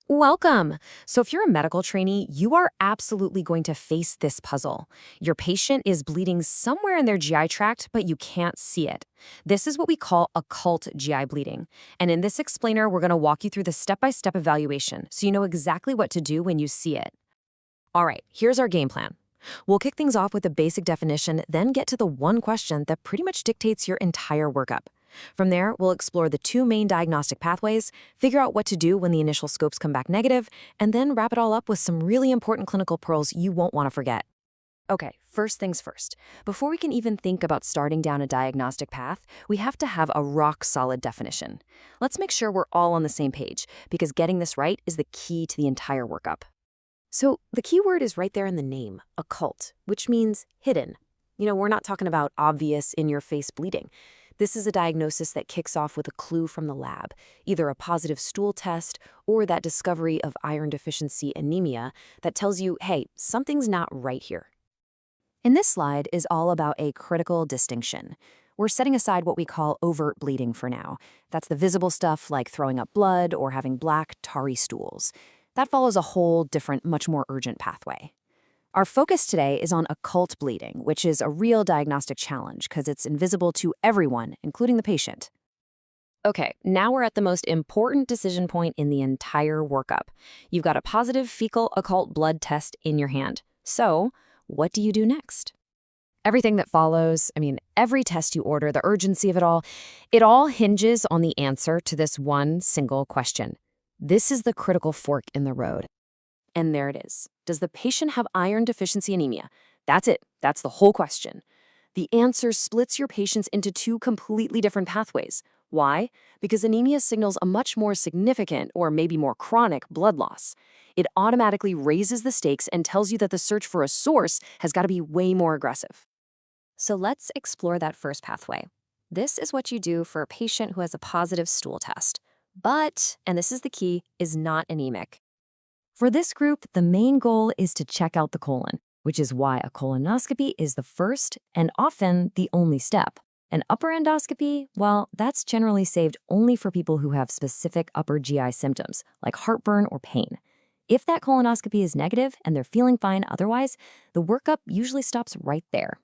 Welcome. So, if you're a medical trainee, you are absolutely going to face this puzzle. Your patient is bleeding somewhere in their GI tract, but you can't see it. This is what we call occult GI bleeding. And in this explainer, we're going to walk you through the step-by-step evaluation so you know exactly what to do when you see it. All right, here's our game plan. We'll kick things off with a basic definition, then get to the one question that pretty much dictates your entire workup. From there, we'll explore the two main diagnostic pathways, figure out what to do when the initial scopes come back negative, and then wrap it all up with some really important clinical pearls you won't want to forget. Okay, first things first. Before we can even think about starting down a diagnostic path, we have to have a rock-solid definition. Let's make sure we're all on the same page, because getting this right is the key to the entire workup. So the key word is right there in the name, occult, which means hidden. We're not talking about obvious, in-your-face bleeding. This is a diagnosis that kicks off with a clue from the lab, either a positive stool test or that discovery of iron deficiency anemia that tells you, hey, something's not right here. In this slide is all about a critical distinction. We're setting aside what we call overt bleeding for now. That's the visible stuff like throwing up blood or having black, tarry stools. That follows a whole different, much more urgent pathway. Our focus today is on occult bleeding, which is a real diagnostic challenge because it's invisible to everyone, including the patient. Okay, now we're at the most important decision point in the entire workup. You've got a positive fecal occult blood test in your hand. So, what do you do next? Everything that follows, every test you order, the urgency of it all hinges on the answer to this one single question. This is the critical fork in the road. And there it is. Does the patient have iron deficiency anemia? That's it. That's the whole question. The answer splits your patients into two completely different pathways. Why? Because anemia signals a much more significant, or maybe more chronic, blood loss. It automatically raises the stakes and tells you that the search for a source has got to be way more aggressive. So let's explore that first pathway. This is what you do for a patient who has a positive stool test, but, and this is the key, is not anemic. For this group, the main goal is to check out the colon, which is why a colonoscopy is the first and often the only step. An upper endoscopy, well, that's generally saved only for people who have specific upper GI symptoms, like heartburn or pain. If that colonoscopy is negative and they're feeling fine otherwise, the workup usually stops right there.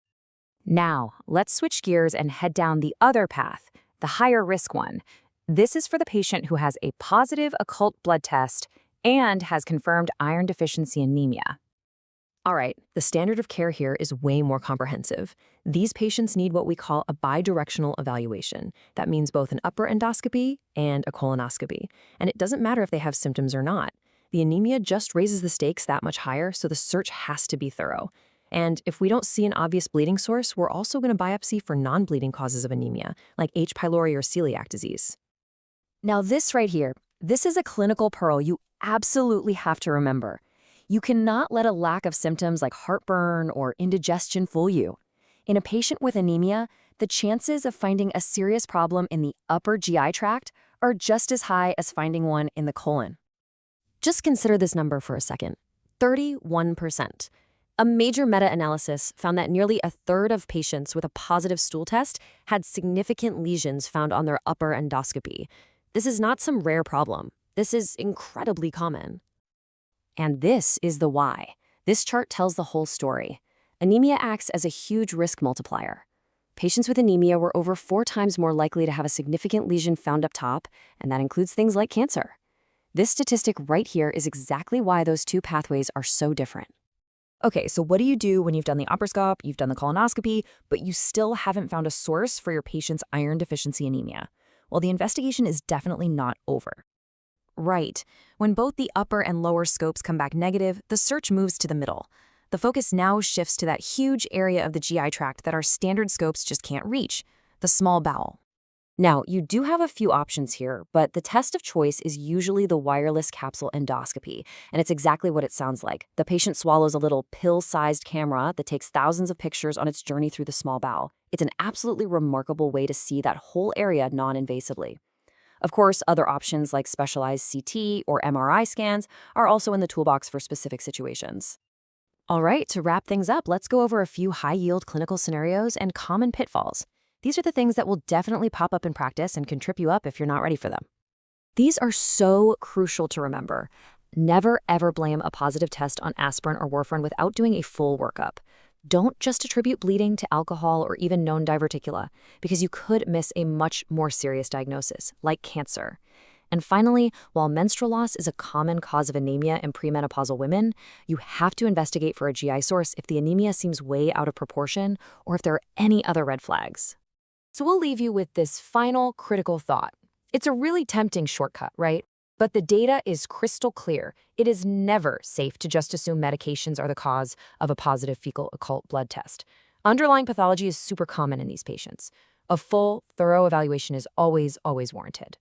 Now, let's switch gears and head down the other path, the higher risk one. This is for the patient who has a positive occult blood test and has confirmed iron deficiency anemia. All right, the standard of care here is way more comprehensive. These patients need what we call a bidirectional evaluation. That means both an upper endoscopy and a colonoscopy. And it doesn't matter if they have symptoms or not. The anemia just raises the stakes that much higher, so the search has to be thorough. And if we don't see an obvious bleeding source, we're also going to biopsy for non-bleeding causes of anemia, like H. pylori or celiac disease. Now this right here, this is a clinical pearl you absolutely have to remember. You cannot let a lack of symptoms like heartburn or indigestion fool you. In a patient with anemia, the chances of finding a serious problem in the upper GI tract are just as high as finding one in the colon. Just consider this number for a second, 31%. A major meta-analysis found that nearly a third of patients with a positive stool test had significant lesions found on their upper endoscopy. This is not some rare problem. This is incredibly common. And this is the why. This chart tells the whole story. Anemia acts as a huge risk multiplier. Patients with anemia were over 4 times more likely to have a significant lesion found up top, and that includes things like cancer. This statistic right here is exactly why those two pathways are so different. Okay, so what do you do when you've done the laparoscope, you've done the colonoscopy, but you still haven't found a source for your patient's iron deficiency anemia? Well, the investigation is definitely not over. Right. When both the upper and lower scopes come back negative, the search moves to the middle. The focus now shifts to that huge area of the GI tract that our standard scopes just can't reach, the small bowel. Now, you do have a few options here, but the test of choice is usually the wireless capsule endoscopy, and it's exactly what it sounds like. The patient swallows a little pill-sized camera that takes thousands of pictures on its journey through the small bowel. It's an absolutely remarkable way to see that whole area non-invasively. Of course, other options like specialized CT or MRI scans are also in the toolbox for specific situations. All right, to wrap things up, let's go over a few high-yield clinical scenarios and common pitfalls. These are the things that will definitely pop up in practice and can trip you up if you're not ready for them. These are so crucial to remember. Never ever blame a positive test on aspirin or warfarin without doing a full workup. Don't just attribute bleeding to alcohol or even known diverticula, because you could miss a much more serious diagnosis, like cancer. And finally, while menstrual loss is a common cause of anemia in premenopausal women, you have to investigate for a GI source if the anemia seems way out of proportion or if there are any other red flags. So we'll leave you with this final critical thought. It's a really tempting shortcut, right? But the data is crystal clear. It is never safe to just assume medications are the cause of a positive fecal occult blood test. Underlying pathology is super common in these patients. A full, thorough evaluation is always warranted.